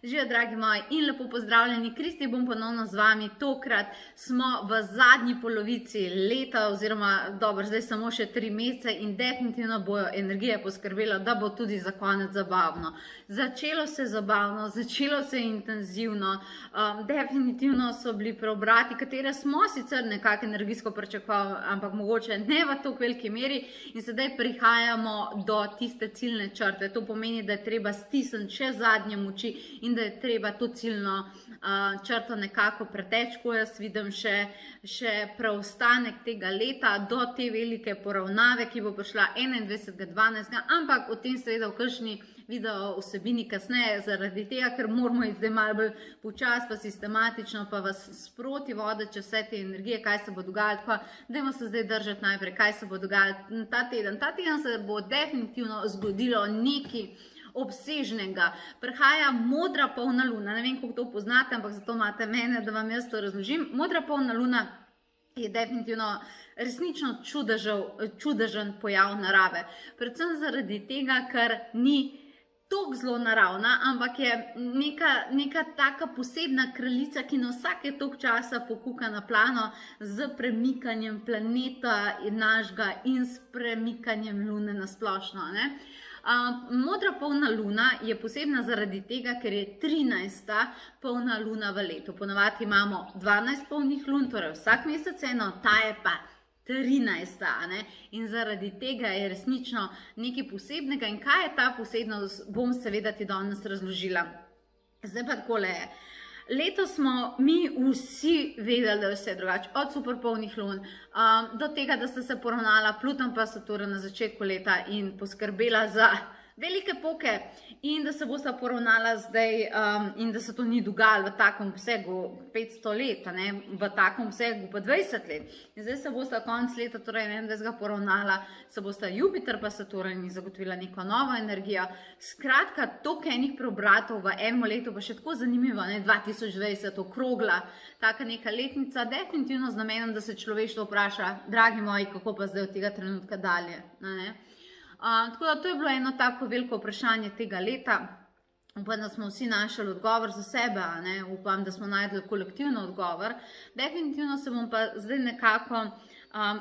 Živijo, dragi moji, in lepo pozdravljeni. Kristi bom ponovno z vami. Tokrat smo v zadnji polovici leta, oziroma dobro, zdaj samo še 3 mesece in definitivno bojo energije poskrbelo, da bo tudi za konec zabavno. Začelo se zabavno, začelo se intenzivno, definitivno so bili preobrati, katere smo sicer nekako energijsko pričakovali, ampak mogoče ne v toliko veliki meri, in sedaj prihajamo do tiste ciljne črte. To pomeni, da je treba stisniti še zadnje moči in da je treba to ciljno črto nekako preteči, ko jaz vidim še preostanek tega leta do te velike poravnave, ki bo prišla 21.12. Ampak o tem seveda v kakšni video vsebini kasneje, zaradi tega, ker moramo iti zdaj malo bolj počas, pa sistematično, pa vas sproti voditi čez vse te energije, kaj se bo dogajalo. Tako, dajmo se zdaj držati najprej, kaj se bo dogajalo ta teden. Ta teden se bo definitivno zgodilo nekaj obsežnega. Prihaja modra polna luna, ne vem, kako to poznate, ampak zato imate mene, da vam jaz to razložim. Modra polna luna je definitivno resnično čudežen pojav narave. Predvsem zaradi tega, ker ni tako zelo naravna, ampak je neka taka posebna kraljica, ki na vsake toliko časa pokuka na plano z premikanjem planeta našega in s premikanjem lune na splošno, ne? Modra polna luna je posebna zaradi tega, ker je 13. polna luna v letu. Ponavadi imamo 12 polnih lun, torej vsak mesec eno, ta je pa 13. Ne? In zaradi tega je resnično nekaj posebnega. In kaj je ta posebnost, bom seveda ti danes razložila. Zdaj pa takole je. Letos smo mi vsi vedeli, da je vse drugače, od superpolnih lun do tega, da sta se poravnala Pluton pa Saturn na začetku leta in poskrbela za velike poke in da se bosta poravnala zdaj in da se to ni dogajalo v takem obsegu 500 let, ne? V takem obsegu pa 20 let. In zdaj se bosta konec leta, torej 21. poravnala, se bosta Jupiter pa Saturn zagotovila neko novo energijo. Skratka, toliko enih preobratov v enem letu, pa še tako zanimivo, ne? 2020 okrogla, taka neka letnica, definitivno z namenom, da se človeštvo vpraša, dragi moji, kako pa zdaj od tega trenutka dalje, ne? Tako da to je bilo eno tako veliko vprašanje tega leta. Upam, da smo vsi našli odgovor za sebe, ne? Upam, da smo najdli kolektivno odgovor. Definitivno se bom pa zdaj nekako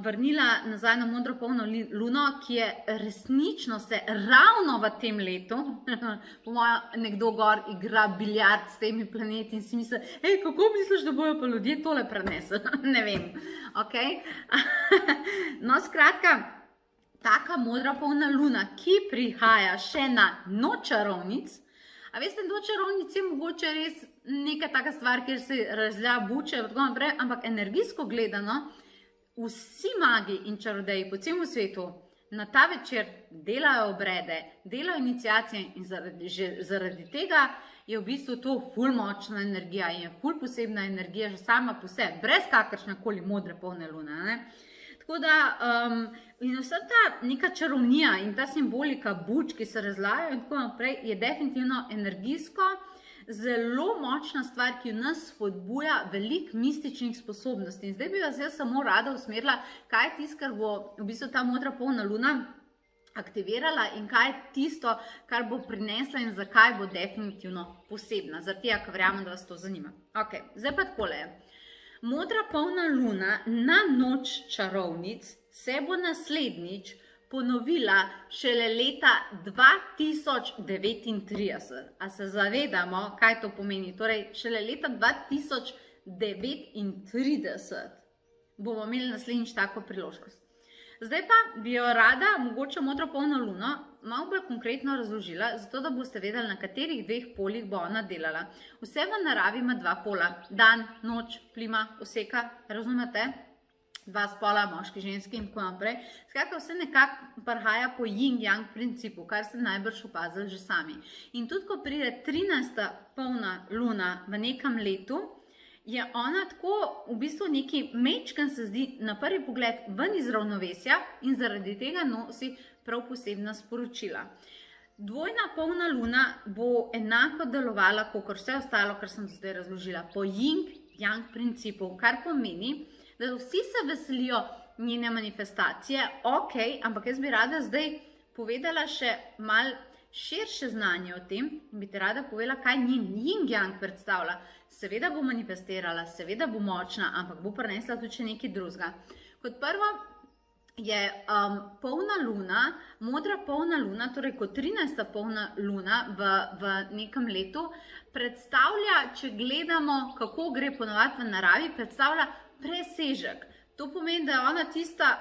vrnila nazaj na modro polno luno, ki je resnično se ravno v tem letu, po mojem nekdo gor igra biljard s temi planeti in si misli, hej, kako misliš, da bojo pa ljudje tole prenesli? Ne vem, ok? No, skratka, taka modra polna luna, ki prihaja še na noč čarovnic. A veste, noč čarovnic je mogoče res neka taka stvar, kjer se razlja buče, ampak energijsko gledano, vsi magi in čarodeji po celem svetu na ta večer delajo obrede, delajo iniciacije in zaradi tega je v bistvu to ful močna energija in je ful posebna energija že sama po sebi, brez kakršnekoli modre polne lune, ne? Tako da, in vsa ta neka čarovnija in ta simbolika buč, ki se razlajajo in tako naprej, je definitivno energijsko zelo močna stvar, ki v nas spodbuja veliko mističnih sposobnosti. In zdaj bi vas jaz samo rada usmerila, kaj je tisto, kar bo v bistvu ta modra polna luna aktivirala in kaj je tisto, kar bo prinesla in zakaj bo definitivno posebna. Zaradi tega, ker verjamem, da vas to zanima. Ok, zdaj pa takole je. Modra polna luna na noč čarovnic se bo naslednjič ponovila šele leta 2039. A se zavedamo, kaj to pomeni? Torej, šele leta 2039 bomo imeli naslednjič tako priložnost. Zdaj pa bi jo rada, mogoče modro polno luno, malo bolj konkretno razložila, zato da boste vedeli, na katerih dveh polih bo ona delala. Vse v naravi ima dva pola, dan, noč, plima, oseka, razumete? Dva spola, moški, ženski in tako naprej. Skratka, vse nekako prihaja po yin-yang principu, kar ste najbrž opazili že sami. In tudi, ko pride 13. polna luna v nekem letu, je ona tako v bistvu neki mečken, se zdi na prvi pogled ven iz ravnovesja in zaradi tega nosi prav posebna sporočila. Dvojna polna luna bo enako delovala kot vse ostalo, kar sem zdaj razložila, po yin-yang principu, kar pomeni, da vsi se veselijo njene manifestacije, ok, ampak jaz bi rada zdaj povedala še malo širše znanje o tem in bi ti rada povedala, kaj njen yin-yang predstavlja. Seveda bo manifestirala, seveda bo močna, ampak bo prinesla tudi še nekaj drugega. Kot prvo je polna luna, modra polna luna, torej kot 13. polna luna v nekem letu, predstavlja, če gledamo, kako gre ponovadi v naravi, predstavlja presežek. To pomeni, da je ona tista,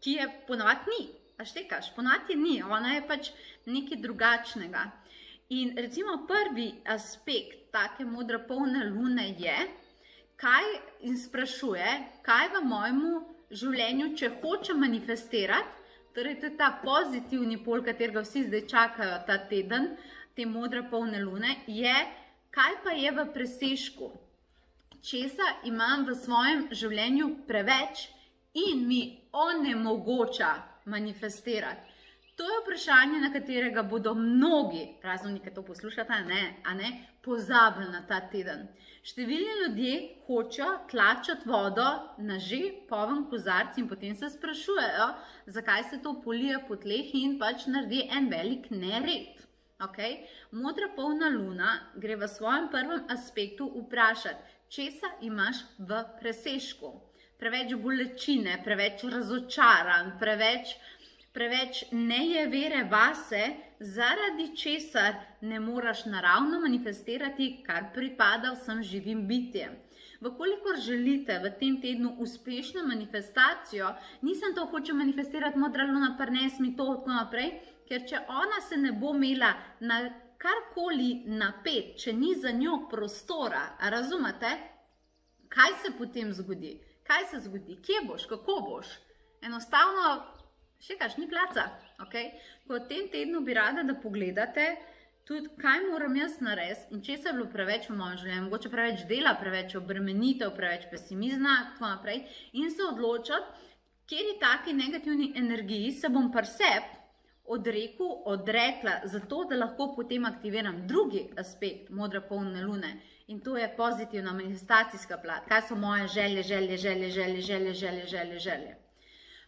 ki je ponovadi ni. A štekaš, ponovadi je ni, ona je pač nekaj drugačnega. In recimo prvi aspekt take modre polne lune je, in sprašuje, kaj v mojemu življenju, če hočem manifestirati, torej to je ta pozitivni pol, katerega vsi zdaj čakajo ta teden, te modre polne lune, je, kaj pa je v presežku. Česa imam v svojem življenju preveč in mi onemogoča manifestirati. To je vprašanje, na katerega bodo mnogi, razen nekaj to poslušate, pozabili na ta teden. Številni ljudje hočejo tlačiti vodo na že poln kozarec in potem se sprašujejo, zakaj se to polije po tleh in pač naredi en velik nered. Modra polna luna gre v svojem prvem aspektu vprašati, česa imaš v presežku. Preveč bolečine, preveč razočaran, preveč nejevere vase, zaradi česar ne moraš naravno manifestirati, kar pripada vsem živim bitjem. Vkolikor želite v tem tednu uspešno manifestacijo, nisem to hoče manifestirati modra luna, prines mi to, tako naprej, ker če ona se ne bo imela na karkoli napet, če ni za njo prostora, razumete, kaj se potem zgodi? Kaj se zgodi? Kje boš? Kako boš? Enostavno, ni placa. V tem tednu bi rada, da pogledate tudi, kaj moram jaz narediti in česa je bilo preveč v mojem življenju, mogoče preveč dela, preveč obremenitev, preveč pesimizma, tako naprej, in se odločiti, kateri taki negativni energiji se bom pri sebi odrekla, zato da lahko potem aktiviram drugi aspekt modre polne lune. In to je pozitivna manifestacijska plat. Kaj so moje želje?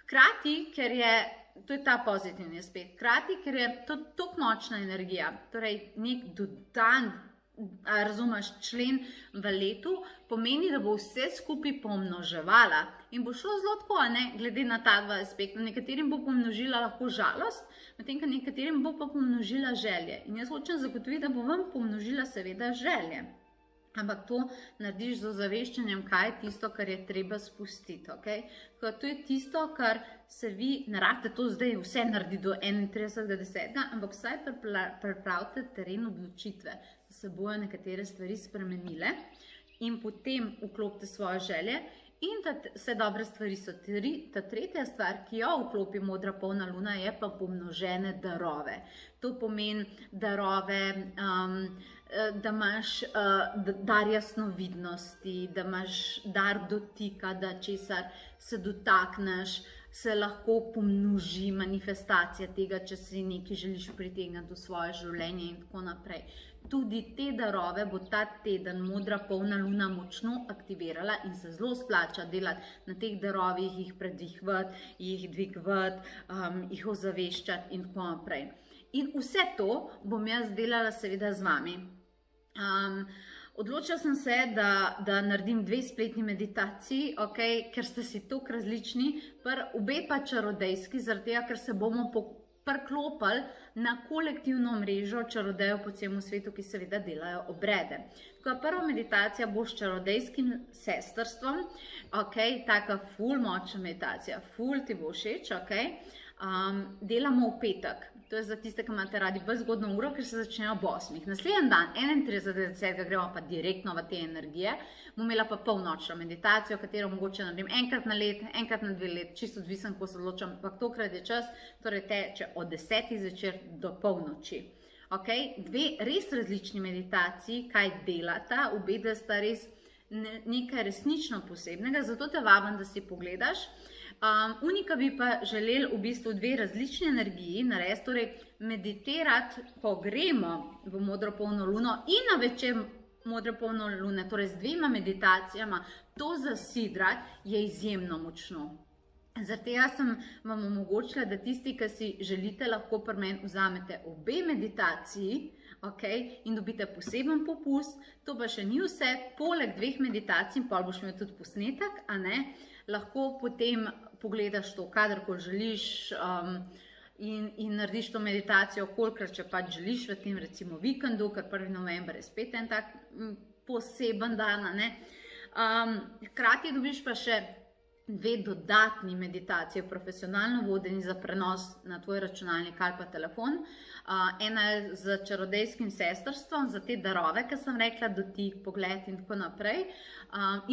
Hkrati, ker je, to je ta pozitivni aspekt, hkrati, ker je to tako močna energija, torej nek dodan, razumeš, člen v letu, pomeni, da bo vse skupaj pomnoževala in bo šlo zelo tako, glede na ta dva aspekta. Nekaterim bo pomnožila lahko žalost, medtem ko nekaterim bo pa pomnožila želje. In jaz hočem zagotoviti, da bo vam pomnožila seveda želje. Ampak to narediš z ozaveščanjem, kaj je tisto, kar je treba spustiti. To je tisto, kar se vi ne rabite to zdaj vse narediti do 31.10., ampak vsaj pripravite teren odločitve, da se bojo nekatere stvari spremenile in potem vklopite svoje želje. In vse dobre stvari so ta tretja stvar, ki jo vklopi modra polna luna, je pa pomnožene darove. To pomeni darove, da imaš dar jasnovidnosti, da imaš dar dotika, da česar se dotakneš, se lahko pomnoži manifestacija tega, če si nekaj želiš pritegniti v svoje življenje in tako naprej. Tudi te darove bo ta teden modra polna luna močno aktivirala in se zelo splača delati na teh darovih, jih predvihvati, jih dvigovati, jih ozaveščati in tako naprej. In vse to bom jaz delala seveda z vami. Odločila sem se, da naredim 2 spletni meditaciji, ker ste si toliko različni, obe pa čarodejski, zaradi tega, ker se bomo priklopili na kolektivno mrežo čarodejev po celem svetu, ki seveda delajo obrede. Prva meditacija bo s čarodejskim sestrstvom, taka ful močna meditacija, ful ti bo všeč, delamo v petek. To je za tiste, ki imate radi bolj zgodno uro, ker se začnejo ob 8. Naslednji dan, 31.10., gremo pa direktno v te energije. Bom imela pa polnočno meditacijo, katero mogoče naredim enkrat na let, enkrat na 2 let, čisto odvisen, ko se odločam, ampak tokrat je čas, torej teče od 10. zvečer do polnoči. 2 res različni meditaciji, kaj delata, obe sta res nekaj resnično posebnega, zato te vabim, da si pogledaš. Unika bi pa želeli v bistvu 2 različni energiji narediti, torej meditirati, ko gremo v modro polno luno in na večer modre polno lune, torej z 2 meditacijama, to zasidrati je izjemno močno. Zaradi tega sem vam omogočila, da tisti, ki si želite, lahko pri meni vzamete obe meditaciji, in dobite poseben popust. To pa še ni vse, poleg 2 meditacij, pa boš imel tudi posnetek, lahko potem pogledaš to, kadarkoli želiš, in narediš to meditacijo, kolikrat če pač želiš v tem recimo vikendu, ker 1. november je spet en tak poseben dan, hkrati dobiš pa še 2 dodatni meditacije, profesionalno vodeni za prenos na tvoj računalnik ali pa telefon. Ena je z čarodejskim sestrstvom, za te darove, ki sem rekla, dotik, pogled in tako naprej,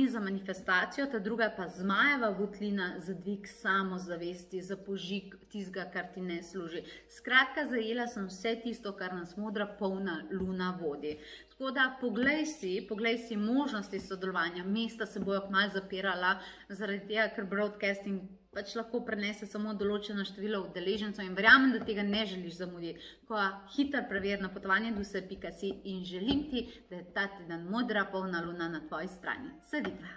in za manifestacijo, ta druga pa Zmajeva votlina za dvig samozavesti, za požig tistega, kar ti ne služi. Skratka, zajela sem vse tisto, kar nas modra polna luna vodi. Tako da poglej si možnosti sodelovanja. Mesta se bojo kmalu zapirala, zaradi tega, ker broadcasting pač lahko prenese samo določeno število udeležencev in verjamem, da tega ne želiš zamuditi. Ko hitro preveri na potovanje.si in želim ti, da je ta teden modra polna luna na tvoji strani. Se vidva!